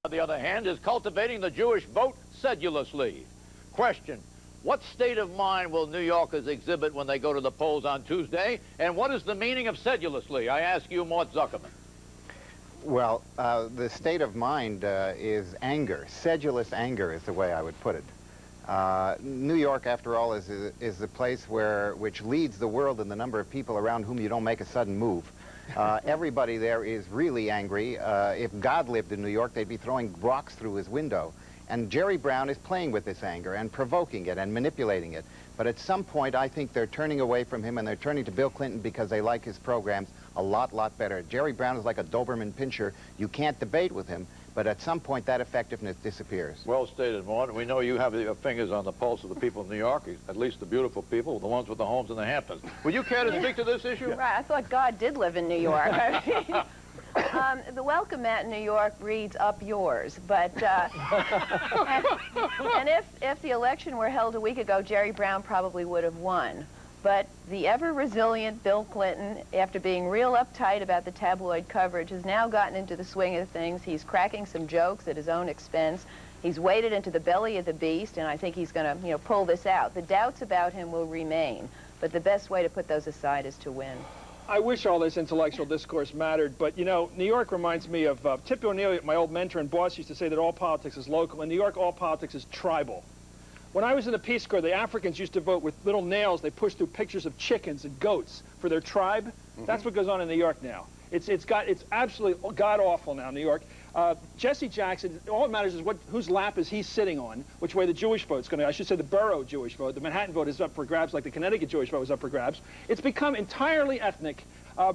on the other hand, is cultivating the Jewish vote sedulously. Question: what state of mind will New Yorkers exhibit when they go to the polls on Tuesday? And what is the meaning of sedulously? I ask you, Mort Zuckerman. Well, the state of mind is anger. Sedulous anger is the way I would put it. New York, after all, is the place which leads the world in the number of people around whom you don't make a sudden move. Everybody there is really angry. If God lived in New York, they'd be throwing rocks through his window. And Jerry Brown is playing with this anger and provoking it and manipulating it. But at some point, I think they're turning away from him and they're turning to Bill Clinton because they like his programs a lot better. Jerry Brown is like a Doberman pinscher. You can't debate with him, but at some point that effectiveness disappears. Well stated, Mort. We know you have your fingers on the pulse of the people of New York, at least the beautiful people, the ones with the homes in the Hamptons. Would you care to speak to this issue? Right, I thought God did live in New York. I mean, the welcome mat in New York reads "up yours," but and if the election were held a week ago, Jerry Brown probably would have won. But the ever-resilient Bill Clinton, after being real uptight about the tabloid coverage, has now gotten into the swing of things. He's cracking some jokes at his own expense. He's waded into the belly of the beast, and I think he's going to, pull this out. The doubts about him will remain, but the best way to put those aside is to win. I wish all this intellectual discourse mattered, but, New York reminds me of Tip O'Neill, my old mentor and boss, used to say that all politics is local. In New York, all politics is tribal. When I was in the Peace Corps, the Africans used to vote with little nails. They pushed through pictures of chickens and goats for their tribe. Mm-hmm. That's what goes on in New York now. It's absolutely god-awful now, New York. Jesse Jackson, all that matters is whose lap is he sitting on, which way the Jewish vote's going to go. I should say the borough Jewish vote. The Manhattan vote is up for grabs like the Connecticut Jewish vote was up for grabs. It's become entirely ethnic.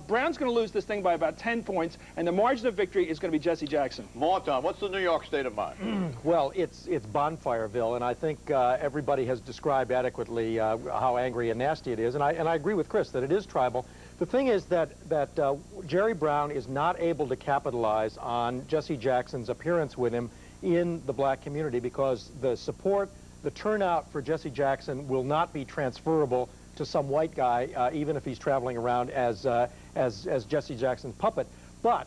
Brown's going to lose this thing by about 10 points, and the margin of victory is going to be Jesse Jackson. Morton, what's the New York state of mind? Well, it's Bonfireville, and I think everybody has described adequately how angry and nasty it is, and I agree with Chris that it is tribal. The thing is that Jerry Brown is not able to capitalize on Jesse Jackson's appearance with him in the black community because the support, the turnout for Jesse Jackson will not be transferable to some white guy, even if he's traveling around as Jesse Jackson's puppet. But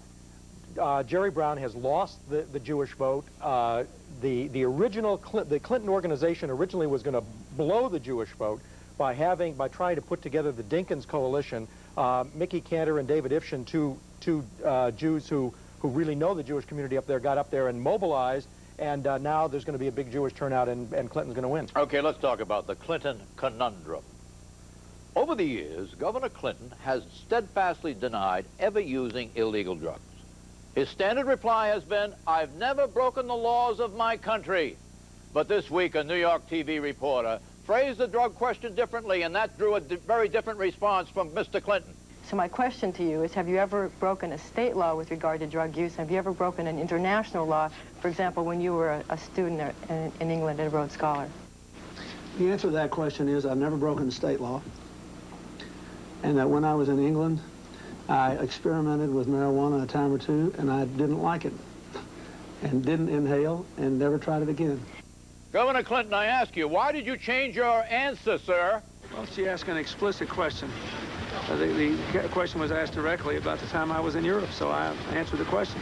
Jerry Brown has lost the Jewish vote. The Clinton organization originally was going to blow the Jewish vote by trying to put together the Dinkins coalition. Mickey Cantor and David Ifshin, two Jews who really know the Jewish community up there, got up there and mobilized, and now there's going to be a big Jewish turnout, and Clinton's going to win. Okay, let's talk about the Clinton conundrum. Over the years, Governor Clinton has steadfastly denied ever using illegal drugs. His standard reply has been, "I've never broken the laws of my country." But this week, a New York TV reporter phrased the drug question differently, and that drew a very different response from Mr. Clinton. So my question to you is, have you ever broken a state law with regard to drug use? Have you ever broken an international law, for example, when you were a student in England and a Rhodes Scholar? The answer to that question is I've never broken the state law. And that when I was in England, I experimented with marijuana a time or two, and I didn't like it, and didn't inhale, and never tried it again. Governor Clinton, I ask you, why did you change your answer, sir? Well, she asked an explicit question. The question was asked directly about the time I was in Europe, so I answered the question.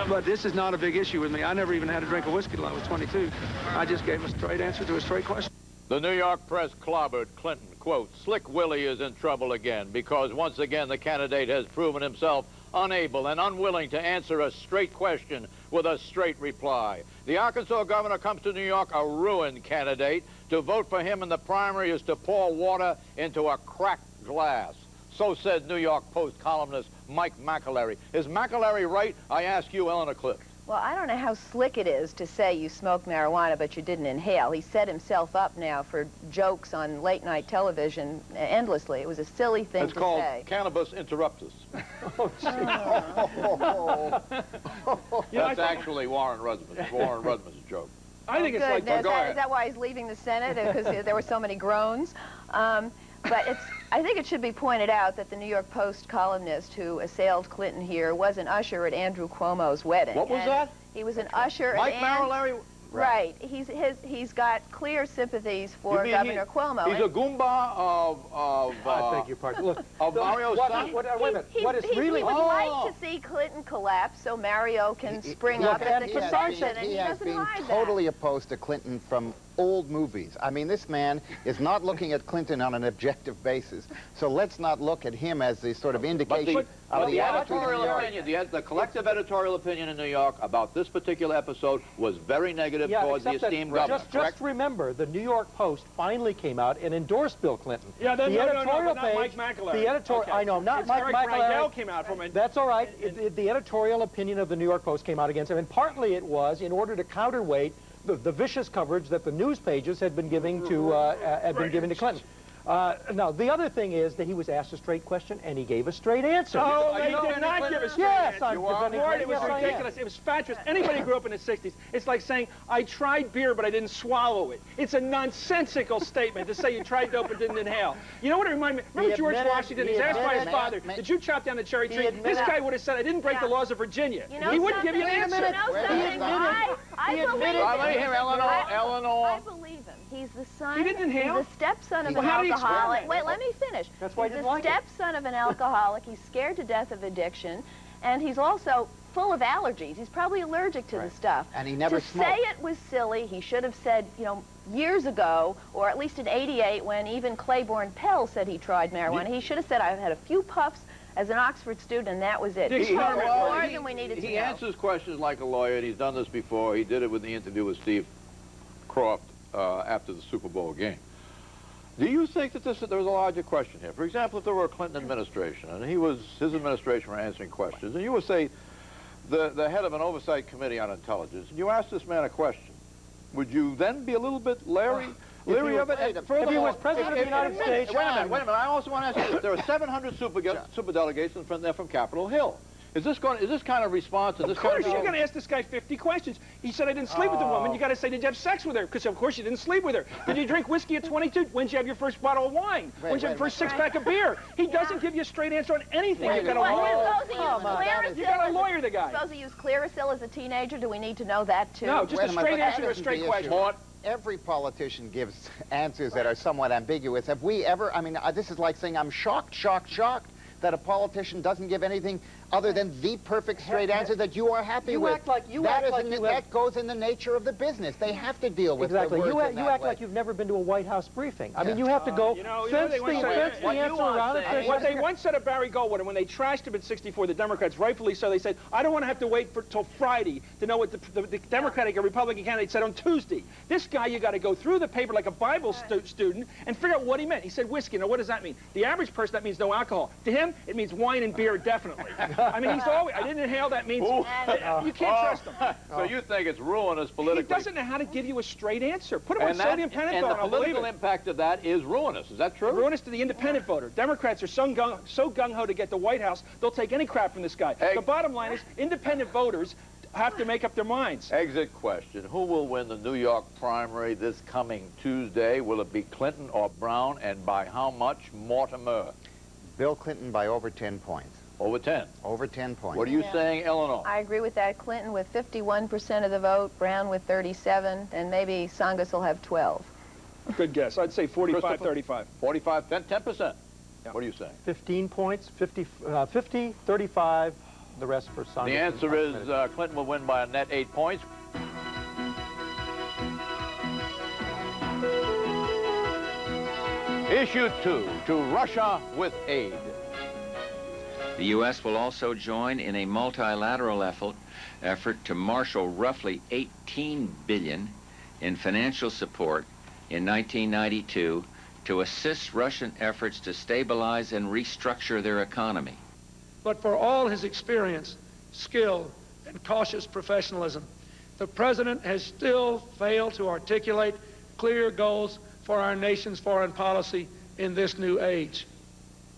But this is not a big issue with me. I never even had a drink of whiskey till I was 22. I just gave a straight answer to a straight question. The New York press clobbered Clinton, quote, "Slick Willie is in trouble again because once again the candidate has proven himself unable and unwilling to answer a straight question with a straight reply. The Arkansas governor comes to New York a ruined candidate. To vote for him in the primary is to pour water into a cracked glass." So said New York Post columnist Mike McAlery. Is McAlery right? I ask you, Eleanor Clift. Well, I don't know how slick it is to say you smoked marijuana but you didn't inhale. He set himself up now for jokes on late-night television endlessly. It was a silly thing to say. It's called cannabis interruptus. That's actually Warren Rudman's joke. I think it's good. like... Is that why he's leaving the Senate? Because there were so many groans? But I think it should be pointed out that the New York Post columnist who assailed Clinton here was an usher at Andrew Cuomo's wedding. What was that? He was an usher Mike at McAlery Right. He's got clear sympathies for Governor Cuomo. He's a Goomba of I beg your pardon. Look, of Mario's son? Wait a minute. What is really... He would like to see Clinton collapse so Mario can spring up at the convention, and he has doesn't been hide totally opposed to Clinton from old movies. I mean, this man is not looking at Clinton on an objective basis. So let's not look at him as the sort of indication of the editorial opinion, the collective editorial opinion in New York about this particular episode was very negative towards the esteemed governor. Just remember, the New York Post finally came out and endorsed Bill Clinton. Yeah, the editorial page, not Mike McLaughlin. The editorial, okay. I know, not Mike McLaughlin came out from it. That's all right. The editorial opinion of the New York Post came out against him, and partly it was in order to counterweight the vicious coverage that the news pages had been giving to Clinton. Now, the other thing is that he was asked a straight question, and he gave a straight answer. Oh, he did not give a straight answer. I'm defending Mort, it was Clinton. ridiculous. It was fatuous. Anybody who grew up in the 60s, it's like saying, I tried beer, but I didn't swallow it. It's a nonsensical statement to say you tried dope and didn't inhale. You know what it reminded me? Remember George Washington? He's asked by his father, did you chop down the cherry tree? This guy would have said, I didn't break the laws of Virginia. He wouldn't give you an answer. I believe him. Eleanor. I believe him. He's the son. He didn't inhale? He's the stepson of Well, an how do you alcoholic. explain Wait, that? let me finish. That's why he's he the didn't like it. stepson of an alcoholic. He's scared to death of addiction, and he's also full of allergies. He's probably allergic to the stuff. And he never to smoked. say it was silly, he should have said, you know, years ago, or at least in '88, when even Claiborne Pell said he tried marijuana. He should have said, I had a few puffs as an Oxford student, and that was it. He told us more than we needed to know. He answers questions like a lawyer, and he's done this before. He did it with the interview with Steve Croft after the Super Bowl game. Do you think that there was a larger question here? For example, if there were a Clinton administration, and his administration were answering questions, and you were, say, the head of an oversight committee on intelligence, and you asked this man a question, would you then be a little bit leery of it? If he was president of the United States... Wait a minute. I also want to ask you this. There are 700 superdelegates, and they're from Capitol Hill. Is this kind of response? Of course, you're going to ask this guy 50 questions. He said, I didn't sleep with the woman. You got to say, did you have sex with her? Because, of course, you didn't sleep with her. Did you drink whiskey at 22? When did you have your first bottle of wine? When did you have your first six-pack of beer? He doesn't give you a straight answer on anything. You've got a lawyer. You got a lawyer, the guy. Suppose he used Clearasil as a teenager. Do we need to know that, too? No, just a straight answer to a straight question. Every politician gives answers that are somewhat ambiguous. Have we ever, I mean, this is like saying I'm shocked that a politician doesn't give anything other than the perfect straight answer that you are happy with. That goes in the nature of the business. They have to deal with exactly. the words You act like you've never been to a White House briefing. I mean, you have to go fence the answer around it. What they once said of Barry Goldwater, when they trashed him in '64, the Democrats, rightfully so, they said, I don't want to have to wait till Friday to know what the Democratic or Republican candidate said on Tuesday. This guy, you got to go through the paper like a Bible student and figure out what he meant. He said whiskey. Now, what does that mean? The average person, that means no alcohol. To him, it means wine and beer, definitely. I mean, he's always, I didn't inhale, that means you can't trust him. So you think it's ruinous politically? He doesn't know how to give you a straight answer. Put him on sodium pentothal. And the political impact of that is ruinous. Is that true? Ruinous to the independent voter. Democrats are so gung-ho to get the White House, they'll take any crap from this guy. The bottom line is independent voters have to make up their minds. Exit question. Who will win the New York primary this coming Tuesday? Will it be Clinton or Brown, and by how much? Mortimer. Bill Clinton by over 10 points. Over 10? Over 10 points. What are you saying, Eleanor? I agree with that. Clinton with 51% of the vote, Brown with 37, and maybe Tsongas will have 12. Good guess. I'd say 45, 35. 45, 10%. Yeah. What are you saying? 15 points, 50, 35, the rest for Tsongas. The answer is Clinton will win by a net 8 points. Issue 2, to Russia with aid. The U.S. will also join in a multilateral effort to marshal roughly $18 billion in financial support in 1992 to assist Russian efforts to stabilize and restructure their economy. But for all his experience, skill, and cautious professionalism, the President has still failed to articulate clear goals for our nation's foreign policy in this new age.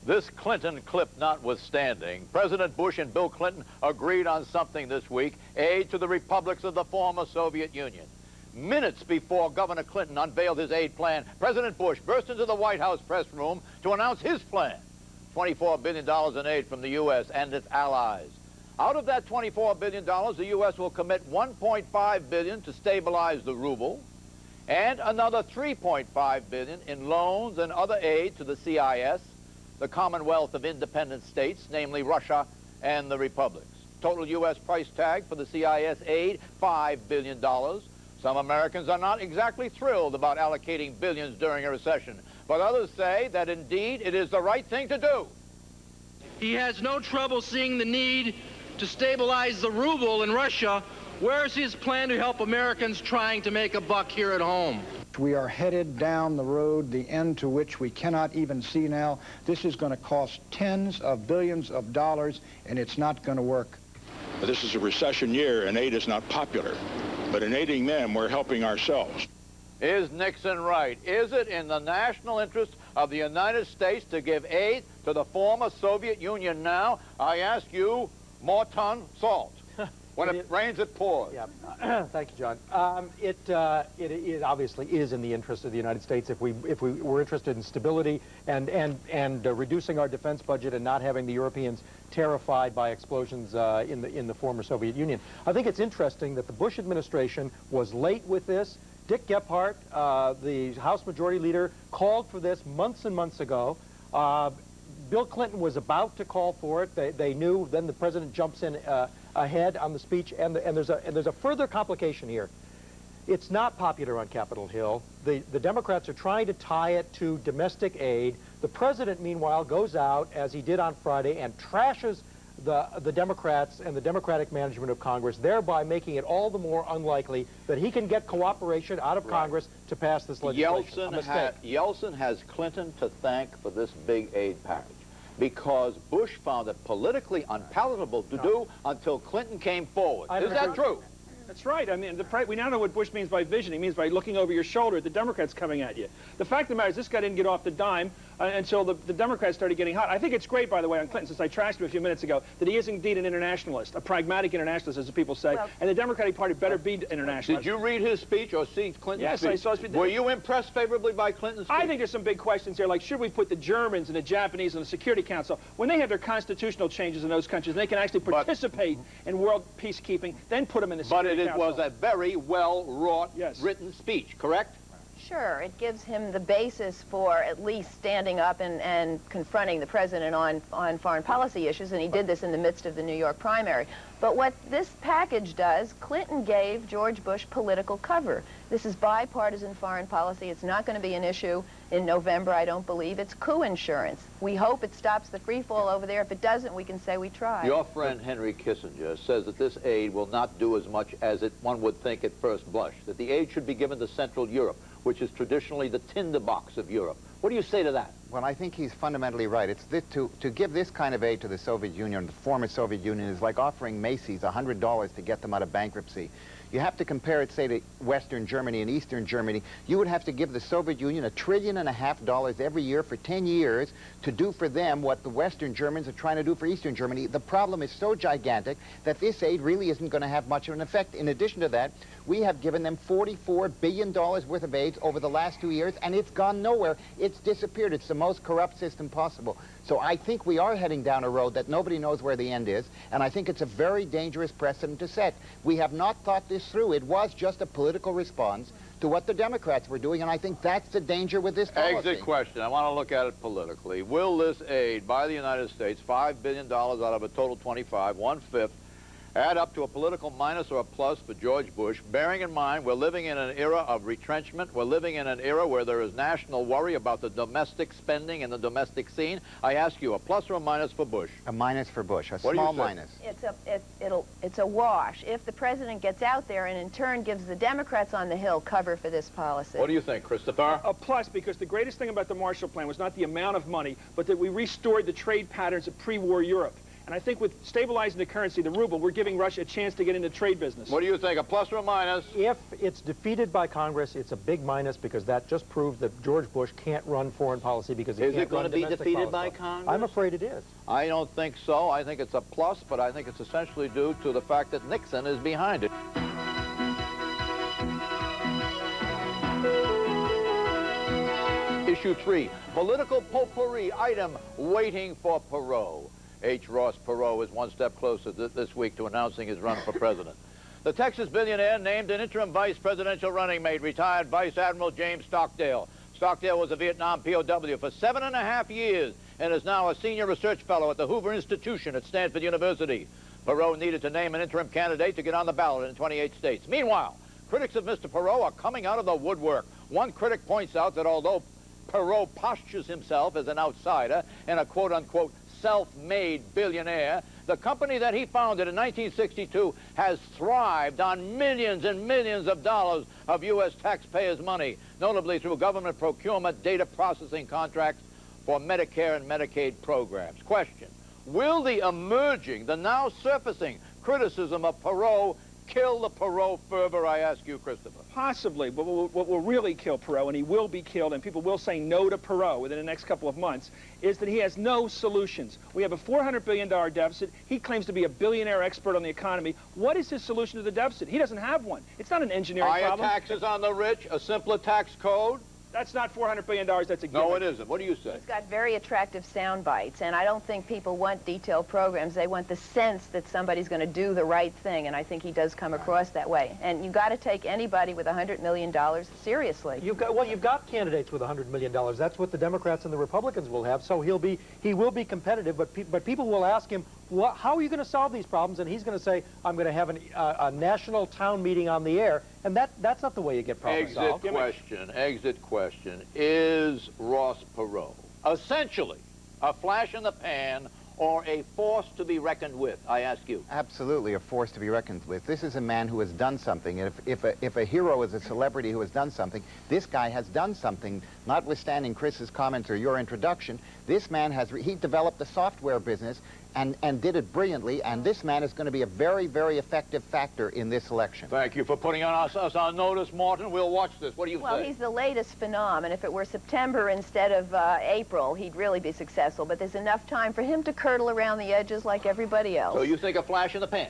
This Clinton clip notwithstanding, President Bush and Bill Clinton agreed on something this week, aid to the republics of the former Soviet Union. Minutes before Governor Clinton unveiled his aid plan, President Bush burst into the White House press room to announce his plan. $24 billion in aid from the U.S. and its allies. Out of that $24 billion, the U.S. will commit $1.5 billion to stabilize the ruble and another $3.5 billion in loans and other aid to the CIS, the Commonwealth of Independent States, namely Russia and the republics. Total U.S. price tag for the CIS aid, $5 billion. Some Americans are not exactly thrilled about allocating billions during a recession, but others say that indeed it is the right thing to do. He has no trouble seeing the need to stabilize the ruble in Russia. Where's his plan to help Americans trying to make a buck here at home? We are headed down the road, the end to which we cannot even see now. This is going to cost tens of billions of dollars, and it's not going to work. This is a recession year, and aid is not popular. But in aiding them, we're helping ourselves. Is Nixon right? Is it in the national interest of the United States to give aid to the former Soviet Union now? I ask you, Morton salt. When it rains, it pours. Yeah. Thank you, John. It obviously is in the interest of the United States if we were interested in stability and reducing our defense budget and not having the Europeans terrified by explosions in the former Soviet Union. I think it's interesting that the Bush administration was late with this. Dick Gephardt, the House Majority Leader, called for this months and months ago. Bill Clinton was about to call for it. They knew. Then the president jumps in ahead on the speech, and there's a further complication here. It's not popular on Capitol Hill. The Democrats are trying to tie it to domestic aid. The president, meanwhile, goes out, as he did on Friday, and trashes the Democrats and the Democratic management of Congress, thereby making it all the more unlikely that he can get cooperation out of Congress to pass this legislation. Yeltsin has Clinton to thank for this big aid package, because Bush found it politically unpalatable to do until Clinton came forward. Is that true? That's right. I mean, we now know what Bush means by vision. He means by looking over your shoulder at the Democrats coming at you. The fact of the matter is this guy didn't get off the dime until the Democrats started getting hot. I think it's great, by the way, on Clinton, since I trashed him a few minutes ago, that he is indeed an internationalist, a pragmatic internationalist, as the people say, and the Democratic Party better be internationalist. Did you read his speech or see Clinton's speech? Yes, I saw his speech. Were you impressed favorably by Clinton's speech? I think there's some big questions here, like should we put the Germans and the Japanese on the Security Council? When they have their constitutional changes in those countries, they can actually participate in world peacekeeping, then put them in the Security Council. But it was a very well-wrought, written speech, correct? Sure, it gives him the basis for at least standing up and confronting the president on foreign policy issues, and he did this in the midst of the New York primary. But what this package does, Clinton gave George Bush political cover. This is bipartisan foreign policy. It's not going to be an issue in November, I don't believe. It's coup insurance. We hope it stops the free fall over there. If it doesn't, we can say we tried. Your friend Henry Kissinger says that this aid will not do as much as one would think at first blush, that the aid should be given to Central Europe, which is traditionally the tinderbox of Europe. What do you say to that? Well, I think he's fundamentally right. It's to give this kind of aid to the Soviet Union, the former Soviet Union, is like offering Macy's $100 to get them out of bankruptcy. You have to compare it, say, to Western Germany and Eastern Germany. You would have to give the Soviet Union $1.5 trillion every year for 10 years to do for them what the Western Germans are trying to do for Eastern Germany. The problem is so gigantic that this aid really isn't going to have much of an effect. In addition to that, we have given them $44 billion worth of aid over the last 2 years, and it's gone nowhere. It's disappeared. It's the most corrupt system possible. So I think we are heading down a road that nobody knows where the end is, and I think it's a very dangerous precedent to set. We have not thought this through. It was just a political response to what the Democrats were doing, and I think that's the danger with this policy. Exit question. I want to look at it politically. Will this aid by the United States, $5 billion out of a total 25, 1/5, add up to a political minus or a plus for George Bush, bearing in mind we're living in an era of retrenchment, we're living in an era where there is national worry about the domestic spending and the domestic scene? I ask you, a plus or a minus for Bush? A minus for Bush, a small minus. It's a wash if the president gets out there and in turn gives the Democrats on the Hill cover for this policy. What do you think, Christopher? A plus, because the greatest thing about the Marshall Plan was not the amount of money, but that we restored the trade patterns of pre-war Europe. And I think with stabilizing the currency, the ruble, we're giving Russia a chance to get into trade business. What do you think, a plus or a minus? If it's defeated by Congress, it's a big minus, because that just proves that George Bush can't run foreign policy because he can't run domestic policy. Is it going to be defeated by Congress? I'm afraid it is. I don't think so. I think it's a plus, but I think it's essentially due to the fact that Nixon is behind it. Issue 3, political potpourri item waiting for parole. H. Ross Perot is one step closer this week to announcing his run for president. The Texas billionaire named an interim vice presidential running mate, retired Vice Admiral James Stockdale. Stockdale was a Vietnam POW for 7.5 years and is now a senior research fellow at the Hoover Institution at Stanford University. Perot needed to name an interim candidate to get on the ballot in 28 states. Meanwhile, critics of Mr. Perot are coming out of the woodwork. One critic points out that although Perot postures himself as an outsider and a quote-unquote self-made billionaire, the company that he founded in 1962 has thrived on millions and millions of dollars of U.S. taxpayers' money, notably through government procurement data processing contracts for Medicare and Medicaid programs. Question: will the now surfacing criticism of Perot kill the Perot fervor, I ask you, Christopher? Possibly, but what will really kill Perot, and he will be killed, and people will say no to Perot within the next couple of months, is that he has no solutions. We have a $400 billion deficit. He claims to be a billionaire expert on the economy. What is his solution to the deficit? He doesn't have one. It's not an engineering problem. Higher taxes on the rich, a simpler tax code? That's not $400 billion, that's a given. No, it isn't. What do you say? He's got very attractive sound bites, and I don't think people want detailed programs. They want the sense that somebody's going to do the right thing, and I think he does come across that way. And you've got to take anybody with $100 million seriously. You've got candidates with $100 million. That's what the Democrats and the Republicans will have, so he will be competitive, but people will ask him, how are you going to solve these problems? And he's going to say, I'm going to have a national town meeting on the air, and that's not the way you get problems solved. Exit question. Is Ross Perot essentially a flash in the pan or a force to be reckoned with, I ask you? Absolutely a force to be reckoned with. This is a man who has done something. And if a hero is a celebrity who has done something, this guy has done something, notwithstanding Chris's comments or your introduction. This man he developed a software business and did it brilliantly, and this man is going to be a very, very effective factor in this election. Thank you for putting us on notice, Morton. We'll watch this. What do you say? Well, he's the latest phenom, and if it were September instead of April, he'd really be successful. But there's enough time for him to curdle around the edges like everybody else. So you think a flash in the pan?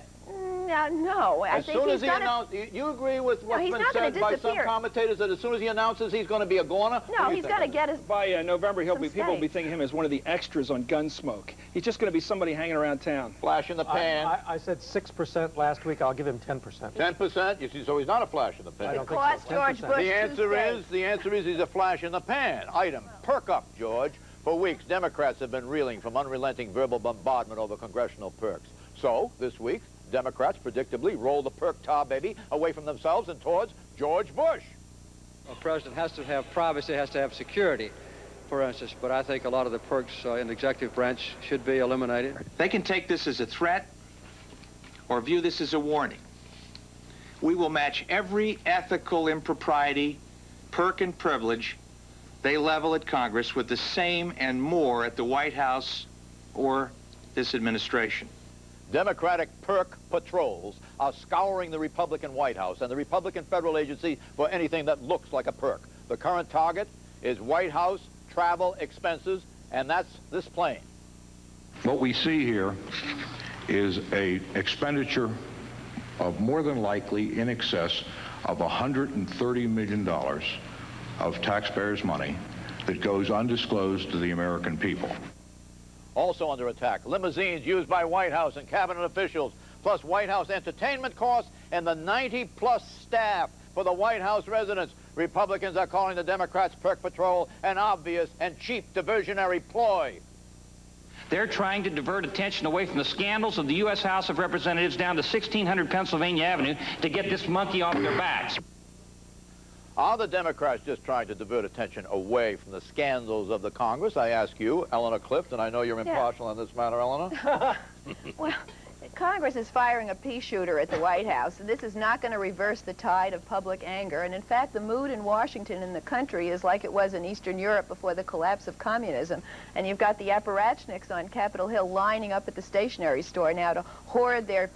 No, I think he's going to... You agree with what's been said by some commentators that as soon as he announces he's going to be a goner? No, he's got to get his... By November, people will be thinking him as one of the extras on Gunsmoke. He's just going to be somebody hanging around town. Flash in the pan. I said 6% last week. I'll give him 10%. 10%? You see, so he's not a flash in the pan. It cost George Bush the answer is he's a flash in the pan. Item, perk up, George. For weeks, Democrats have been reeling from unrelenting verbal bombardment over congressional perks. So, this week, Democrats predictably roll the perk tar baby away from themselves and towards George Bush. A president has to have privacy, has to have security, for instance, but I think a lot of the perks in the executive branch should be eliminated. They can take this as a threat or view this as a warning. We will match every ethical impropriety, perk, and privilege they level at Congress with the same and more at the White House or this administration. Democratic perk patrols are scouring the Republican White House and the Republican federal agency for anything that looks like a perk. The current target is White House travel expenses, and that's this plane. What we see here is an expenditure of more than likely in excess of $130 million of taxpayers' money that goes undisclosed to the American people. Also under attack, limousines used by White House and cabinet officials, plus White House entertainment costs and the 90-plus staff for the White House residents. Republicans are calling the Democrats' perk patrol an obvious and cheap diversionary ploy. They're trying to divert attention away from the scandals of the U.S. House of Representatives down to 1600 Pennsylvania Avenue to get this monkey off their backs. Are the Democrats just trying to divert attention away from the scandals of the Congress? I ask you, Eleanor Clift, and I know you're impartial on this matter, Eleanor. Well, Congress is firing a pea shooter at the White House, and this is not going to reverse the tide of public anger. And in fact, the mood in Washington and the country is like it was in Eastern Europe before the collapse of communism. And you've got the apparatchiks on Capitol Hill lining up at the stationery store now to hoard their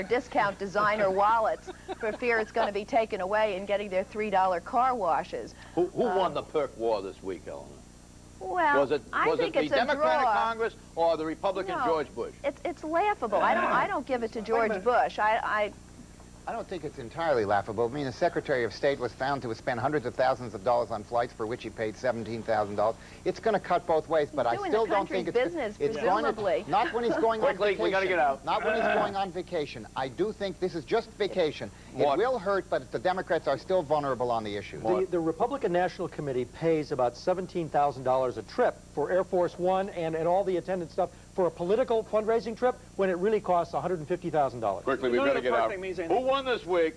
discount designer wallets for fear it's going to be taken away and getting their $3 car washes. Who won the perk war this week, Eleanor? Well, was it the Democratic Congress or the Republican George Bush? It's laughable. I don't give it to George Bush. I don't think it's entirely laughable. I mean, the Secretary of State was found to have spent hundreds of thousands of dollars on flights for which he paid $17,000. It's going to cut both ways, but I still don't think it's going to, not when he's going on vacation. We got to get out. Not when he's going on vacation. I do think this is just vacation. It will hurt, but the Democrats are still vulnerable on the issue. The Republican National Committee pays about $17,000 a trip for Air Force One and all the attendant stuff for a political fundraising trip when it really costs $150,000. Quickly, we've got to get out. Who won this week?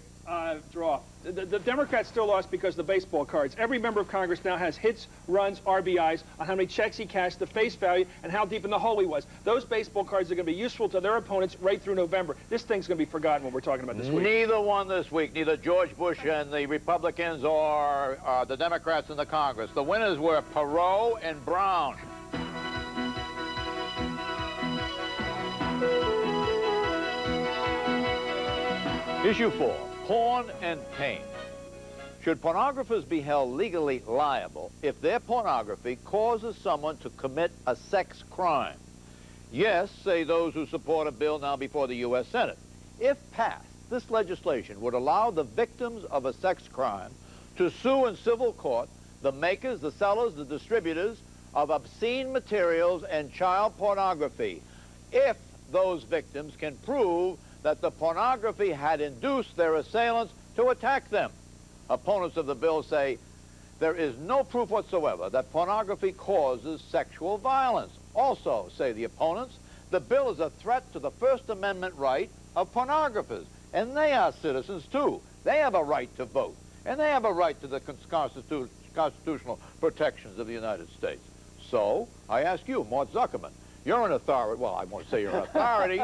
Draw. The Democrats still lost because of the baseball cards. Every member of Congress now has hits, runs, RBIs on how many checks he cashed, the face value, and how deep in the hole he was. Those baseball cards are going to be useful to their opponents right through November. This thing's going to be forgotten when we're talking about this week. Neither won this week. Neither George Bush and the Republicans or the Democrats in the Congress. The winners were Perot and Brown. Issue 4, porn and pain. Should pornographers be held legally liable if their pornography causes someone to commit a sex crime? Yes, say those who support a bill now before the U.S. Senate. If passed, this legislation would allow the victims of a sex crime to sue in civil court the makers, the sellers, the distributors of obscene materials and child pornography, if those victims can prove that the pornography had induced their assailants to attack them. Opponents of the bill say there is no proof whatsoever that pornography causes sexual violence. Also, say the opponents, the bill is a threat to the First Amendment right of pornographers, and they are citizens too. They have a right to vote, and they have a right to the constitutional protections of the United States. So, I ask you, Mort Zuckerman, you're an authority. Well, I won't say you're an authority,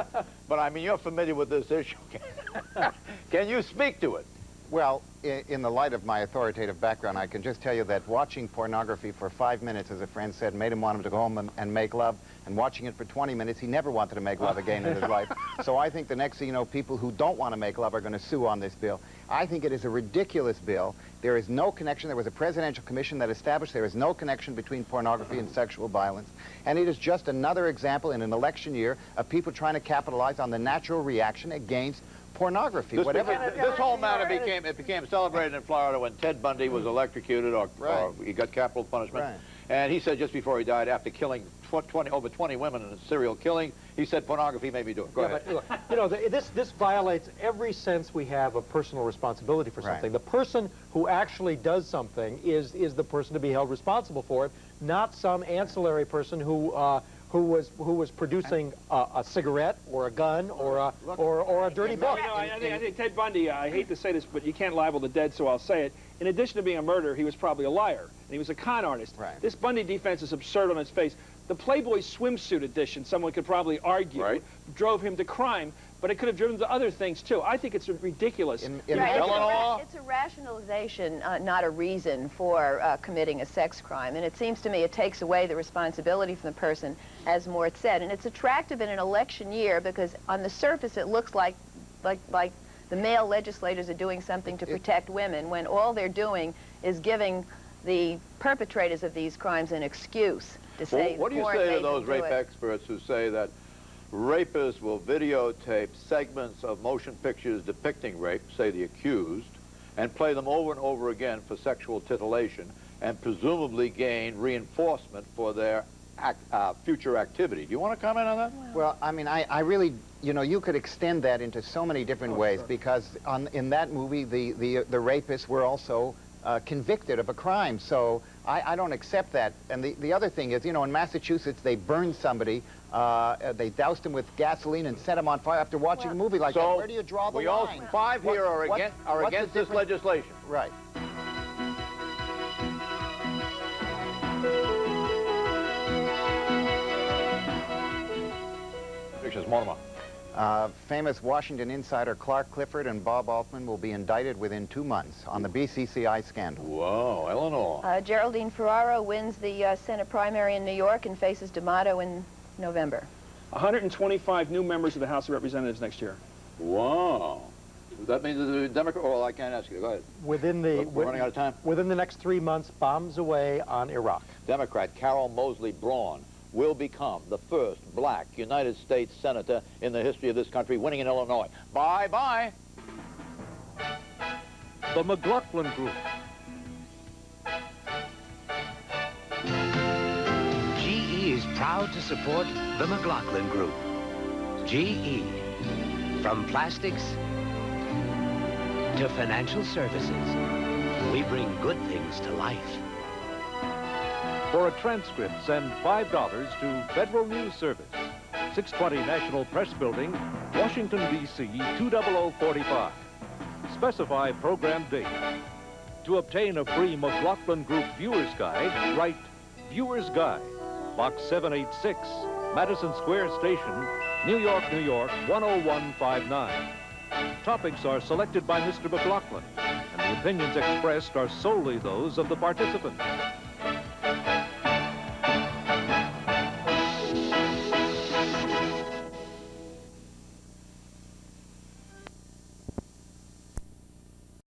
but I mean, you're familiar with this issue. Can you speak to it? Well, in the light of my authoritative background, I can just tell you that watching pornography for 5 minutes, as a friend said, made him want him to go home and make love. And watching it for 20 minutes, he never wanted to make love again in his life. So I think the next thing you know, people who don't want to make love are going to sue on this bill. I think it is a ridiculous bill. There is no connection. There was a presidential commission that established there is no connection between pornography and sexual violence. And it is just another example in an election year of people trying to capitalize on the natural reaction against pornography. This whole matter became celebrated in Florida when Ted Bundy was electrocuted or he got capital punishment. Right. And he said just before he died, after killing over 20 women in a serial killing, he said pornography made me do it. Go ahead. But, you know, this violates every sense we have of personal responsibility for something. The person who actually does something is the person to be held responsible for it, not some ancillary person who was producing a cigarette or a gun or a dirty book. You know, I think Ted Bundy, I hate to say this, but you can't libel the dead, so I'll say it. In addition to being a murderer, he was probably a liar, and he was a con artist. Right. This Bundy defense is absurd on its face. The Playboy swimsuit edition, someone could probably argue, drove him to crime, but it could have driven him to other things, too. I think it's ridiculous. It's a rationalization, not a reason for committing a sex crime. And it seems to me it takes away the responsibility from the person, as Mort said. And it's attractive in an election year because on the surface it looks like the male legislators are doing something to protect women when all they're doing is giving the perpetrators of these crimes an excuse to say what do you say to those rape experts who say that rapists will videotape segments of motion pictures depicting rape, say the accused, and play them over and over again for sexual titillation and presumably gain reinforcement for their future activity? Do you want to comment on that? Well, I mean, I really, you know, you could extend that into so many different ways because in that movie, the rapists were also convicted of a crime. So I don't accept that. And the other thing is, you know, in Massachusetts, they burned somebody. They doused him with gasoline and set him on fire after watching a movie like that. Where do you draw the line? All 5 here are against this legislation. Right. Pictures, Mortimer. Famous Washington insider Clark Clifford and Bob Altman will be indicted within 2 months on the BCCI scandal. Whoa, Eleanor. Geraldine Ferraro wins the Senate primary in New York and faces D'Amato in November. 125 new members of the House of Representatives next year. Wow. That means the Democrat... Well, I can't ask you. Go ahead. We're running out of time. Within the next 3 months, bombs away on Iraq. Democrat Carol Moseley Braun will become the first black United States senator in the history of this country, winning in Illinois. Bye-bye. the McLaughlin Group. GE is proud to support the McLaughlin Group. GE, from plastics to financial services, we bring good things to life. For a transcript, send $5 to Federal News Service, 620 National Press Building, Washington, D.C., 20045. Specify program date. To obtain a free McLaughlin Group Viewer's Guide, write Viewer's Guide, Box 786, Madison Square Station, New York, New York, 10159. Topics are selected by Mr. McLaughlin, and the opinions expressed are solely those of the participants.